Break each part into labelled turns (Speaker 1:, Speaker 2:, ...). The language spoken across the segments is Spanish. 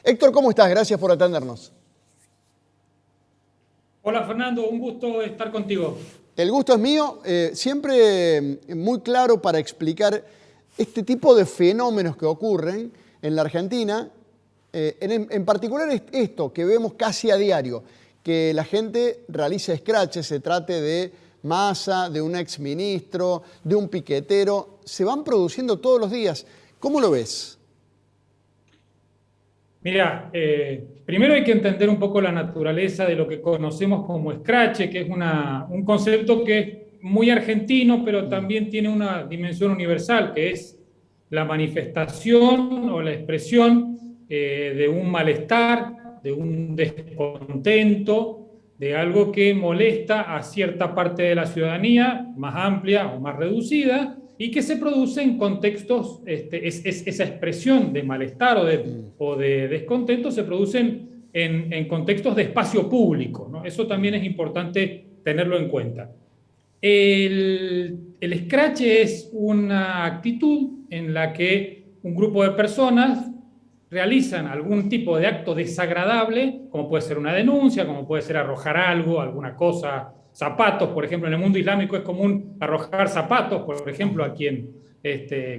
Speaker 1: Héctor, ¿cómo estás? Gracias por atendernos.
Speaker 2: Hola Fernando, un gusto estar contigo.
Speaker 1: El gusto es mío, siempre muy claro para explicar este tipo de fenómenos que ocurren en la Argentina, en particular esto que vemos casi a diario, que la gente realice escraches, se trate de Massa, de un exministro, de un piquetero, se van produciendo todos los días. ¿Cómo lo ves?
Speaker 2: Mira, primero hay que entender un poco la naturaleza de lo que conocemos como escrache, que es un concepto que es muy argentino, pero también tiene una dimensión universal, que es la manifestación o la expresión de un malestar, de un descontento, de algo que molesta a cierta parte de la ciudadanía, más amplia o más reducida, y que se produce en contextos, esa expresión de malestar o de descontento se producen en contextos de espacio público, ¿no? Eso también es importante tenerlo en cuenta. El scratch es una actitud en la que un grupo de personas realizan algún tipo de acto desagradable, como puede ser una denuncia, como puede ser arrojar algo, alguna cosa, zapatos, por ejemplo, en el mundo islámico es común arrojar zapatos, por ejemplo, a quien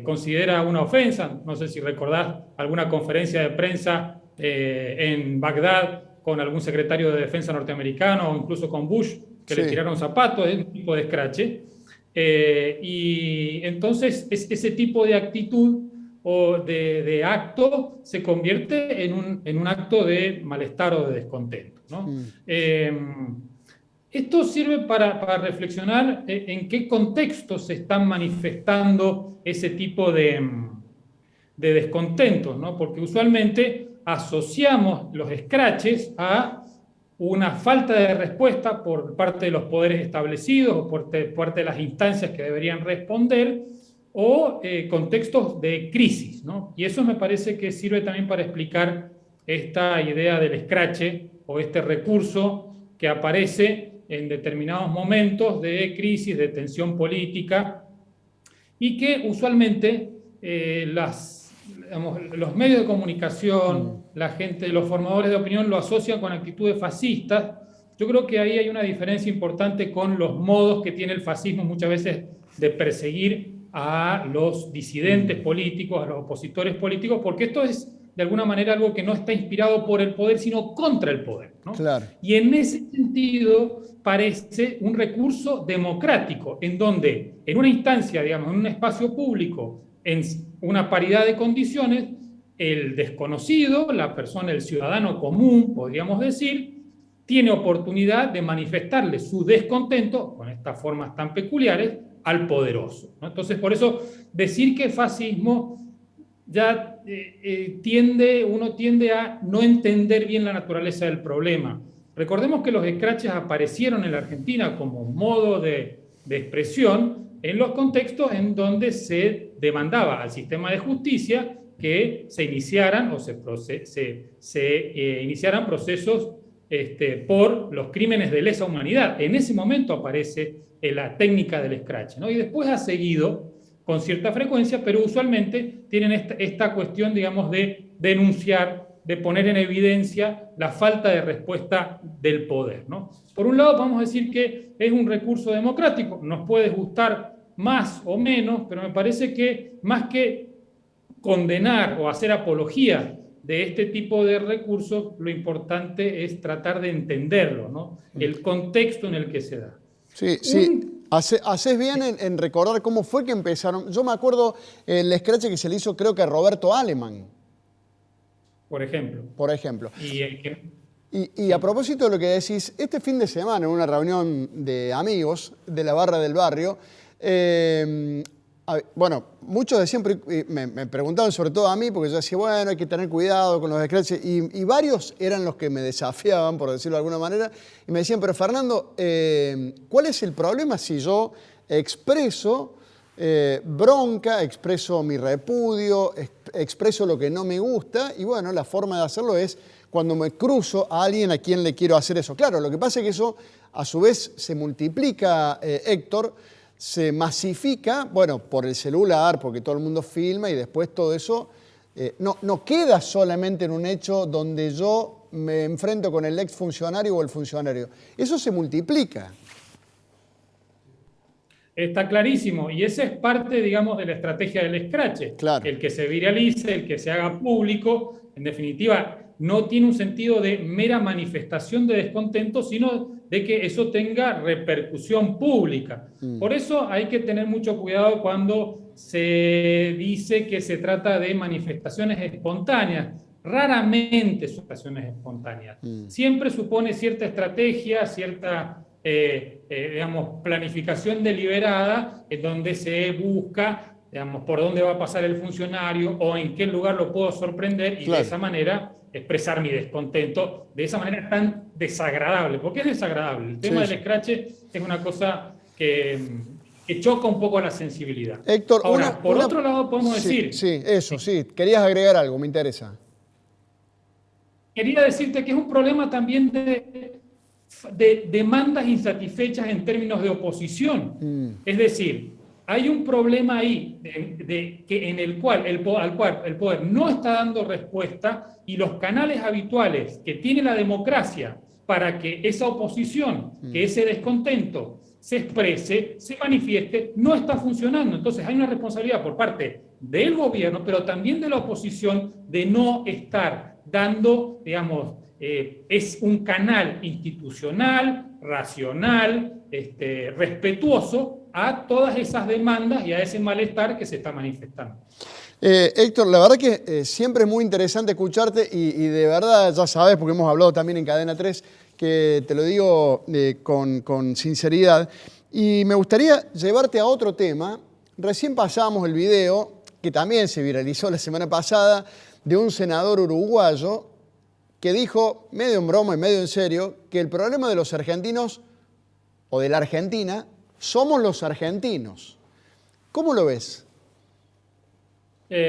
Speaker 2: considera una ofensa. No sé si recordás alguna conferencia de prensa en Bagdad con algún secretario de defensa norteamericano o incluso con Bush, que le
Speaker 1: Sí.
Speaker 2: tiraron zapatos, es un tipo de escrache. Y entonces ese tipo de actitud o de acto se convierte en un acto de malestar o de descontento, ¿no? Esto sirve para reflexionar en qué contextos se están manifestando ese tipo de descontentos, ¿no? Porque usualmente asociamos los escraches a una falta de respuesta por parte de los poderes establecidos o por parte de las instancias que deberían responder o contextos de crisis, ¿no? Y eso me parece que sirve también para explicar esta idea del escrache o este recurso que aparece en determinados momentos de crisis, de tensión política y que usualmente los medios de comunicación, la gente, los formadores de opinión lo asocian con actitudes fascistas. Yo creo que ahí hay una diferencia importante con los modos que tiene el fascismo muchas veces de perseguir a los disidentes políticos, a los opositores políticos, porque esto es de alguna manera algo que no está inspirado por el poder, sino contra el poder, ¿no?
Speaker 1: Claro.
Speaker 2: Y en ese sentido parece un recurso democrático, en donde en una instancia, digamos, en un espacio público, en una paridad de condiciones, el desconocido, la persona, el ciudadano común, podríamos decir, tiene oportunidad de manifestarle su descontento con estas formas tan peculiares al poderoso, ¿no? Entonces, por eso decir que fascismo ya uno tiende a no entender bien la naturaleza del problema. Recordemos que los scratches aparecieron en la Argentina como modo de expresión en los contextos en donde se demandaba al sistema de justicia que se iniciaran o se iniciaran procesos por los crímenes de lesa humanidad. En ese momento aparece la técnica del scratch, ¿no? Y después ha seguido con cierta frecuencia, pero usualmente tienen esta cuestión, digamos, de denunciar, de poner en evidencia la falta de respuesta del poder, ¿no? Por un lado, podemos decir que es un recurso democrático, nos puede gustar más o menos, pero me parece que más que condenar o hacer apología de este tipo de recursos, lo importante es tratar de entenderlo, ¿no? El contexto en el que se da.
Speaker 1: Sí, sí. Haces bien en recordar cómo fue que empezaron. Yo me acuerdo el scratch que se le hizo, creo que a Roberto Aleman,
Speaker 2: Por ejemplo.
Speaker 1: por ejemplo. Y
Speaker 2: Sí.
Speaker 1: a propósito de lo que decís, este fin de semana, en una reunión de amigos de la barra del barrio, bueno, muchos decían, me preguntaban sobre todo a mí, porque yo decía, bueno, hay que tener cuidado con los scratches, y varios eran los que me desafiaban, por decirlo de alguna manera, y me decían, pero Fernando, ¿cuál es el problema si yo expreso bronca, expreso mi repudio, expreso lo que no me gusta? Y bueno, la forma de hacerlo es cuando me cruzo a alguien a quien le quiero hacer eso. Claro, lo que pasa es que eso a su vez se multiplica, Héctor, se masifica, bueno, por el celular, porque todo el mundo filma y después todo eso no queda solamente en un hecho donde yo me enfrento con el exfuncionario o el funcionario. Eso se multiplica.
Speaker 2: Está clarísimo, y esa es parte, digamos, de la estrategia del escrache.
Speaker 1: Claro.
Speaker 2: El que se viralice, el que se haga público, en definitiva, no tiene un sentido de mera manifestación de descontento, sino de que eso tenga repercusión pública. Por eso hay que tener mucho cuidado cuando se dice que se trata de manifestaciones espontáneas. Raramente son manifestaciones espontáneas. Siempre supone cierta estrategia, cierta digamos, planificación deliberada, en donde se busca, digamos, por dónde va a pasar el funcionario o en qué lugar lo puedo sorprender y de esa manera expresar mi descontento, de esa manera tan desagradable. ¿Por qué es desagradable? El tema del escrache es una cosa que choca un poco la sensibilidad.
Speaker 1: Héctor,
Speaker 2: ahora, por otro lado podemos decir...
Speaker 1: Sí, eso, sí. Querías agregar algo, me interesa.
Speaker 2: Quería decirte que es un problema también de demandas insatisfechas en términos de oposición. Es decir, hay un problema ahí en el cual el poder no está dando respuesta y los canales habituales que tiene la democracia para que esa oposición, que ese descontento se exprese, se manifieste, no está funcionando. Entonces hay una responsabilidad por parte del gobierno, pero también de la oposición de no estar dando, digamos, es un canal institucional, racional, respetuoso a todas esas demandas y a ese malestar que se está manifestando.
Speaker 1: Héctor, la verdad que siempre es muy interesante escucharte y de verdad, ya sabes, porque hemos hablado también en Cadena 3, que te lo digo con sinceridad. Y me gustaría llevarte a otro tema. Recién pasábamos el video, que también se viralizó la semana pasada, de un senador uruguayo que dijo, medio en broma y medio en serio, que el problema de los argentinos, o de la Argentina, somos los argentinos. ¿Cómo lo ves?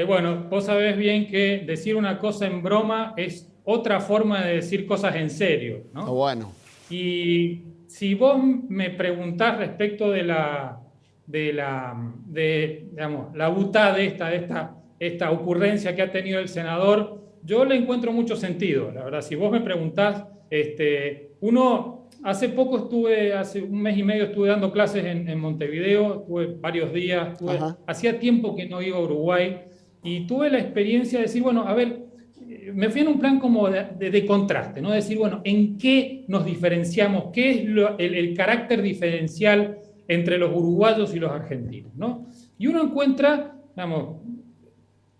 Speaker 2: Bueno, vos sabés bien que decir una cosa en broma es otra forma de decir cosas en serio, ¿no?
Speaker 1: Bueno.
Speaker 2: Y si vos me preguntás respecto de digamos, la butá de esta ocurrencia que ha tenido el senador, yo le encuentro mucho sentido, la verdad. Si vos me preguntás, hace poco hace un mes y medio estuve dando clases en Montevideo, estuve varios días, hacía tiempo que no iba a Uruguay, y tuve la experiencia de decir, bueno, a ver, me fui en un plan como de contraste, ¿no? Decir, bueno, ¿en qué nos diferenciamos? ¿Qué es el carácter diferencial entre los uruguayos y los argentinos, ¿no? Y uno encuentra, digamos,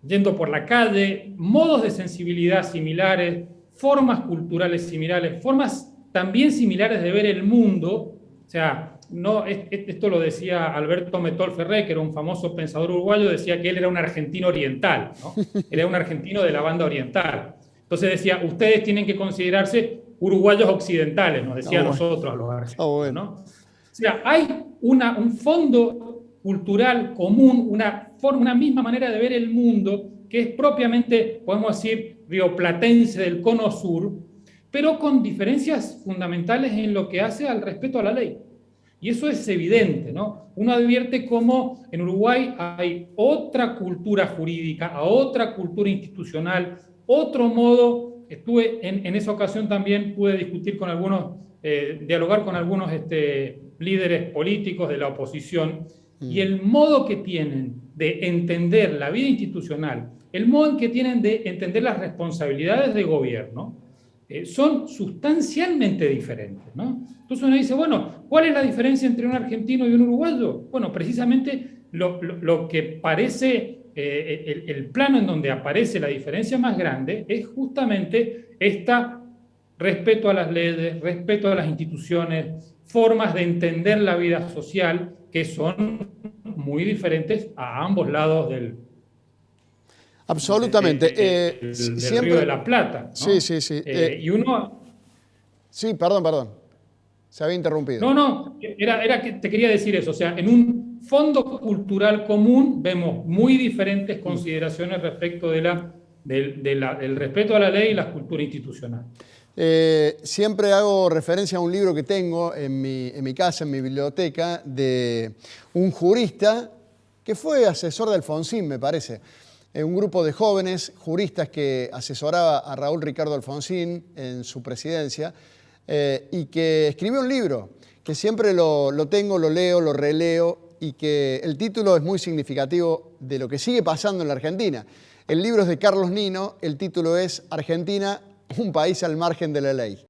Speaker 2: yendo por la calle, modos de sensibilidad similares, formas culturales similares, formas también similares de ver el mundo. O sea, no, esto lo decía Alberto Metol Ferré, que era un famoso pensador uruguayo, decía que él era un argentino oriental, ¿no? Era un argentino de la banda oriental. Entonces decía, ustedes tienen que considerarse uruguayos occidentales, nos decía a nosotros, a los argentinos, ¿no? O sea, hay un fondo cultural común, una misma manera de ver el mundo, que es propiamente, podemos decir, rioplatense del cono sur, pero con diferencias fundamentales en lo que hace al respeto a la ley. Y eso es evidente, ¿no? Uno advierte cómo en Uruguay hay otra cultura jurídica, otra cultura institucional, otro modo. Estuve en esa ocasión también, pude discutir con algunos, dialogar con algunos líderes políticos de la oposición, y el modo que tienen de entender la vida institucional, el modo en que tienen de entender las responsabilidades de gobierno, son sustancialmente diferentes, ¿no? Entonces uno dice, bueno, ¿cuál es la diferencia entre un argentino y un uruguayo? Bueno, precisamente lo que parece, el plano en donde aparece la diferencia más grande es justamente respeto a las leyes, respeto a las instituciones, formas de entender la vida social que son muy diferentes a ambos lados del
Speaker 1: Absolutamente.
Speaker 2: Siempre, Río de la Plata, ¿no?
Speaker 1: Sí, sí, sí.
Speaker 2: Y uno...
Speaker 1: Sí, perdón. Se había interrumpido.
Speaker 2: No, era que te quería decir eso. O sea, en un fondo cultural común vemos muy diferentes consideraciones respecto del respeto a la ley y la cultura institucional.
Speaker 1: Siempre hago referencia a un libro que tengo en mi casa, en mi biblioteca, de un jurista que fue asesor de Alfonsín, me parece. un grupo de jóvenes juristas que asesoraba a Raúl Ricardo Alfonsín en su presidencia y que escribió un libro que siempre lo tengo, lo leo, lo releo y que el título es muy significativo de lo que sigue pasando en la Argentina. El libro es de Carlos Nino, el título es Argentina, un país al margen de la ley.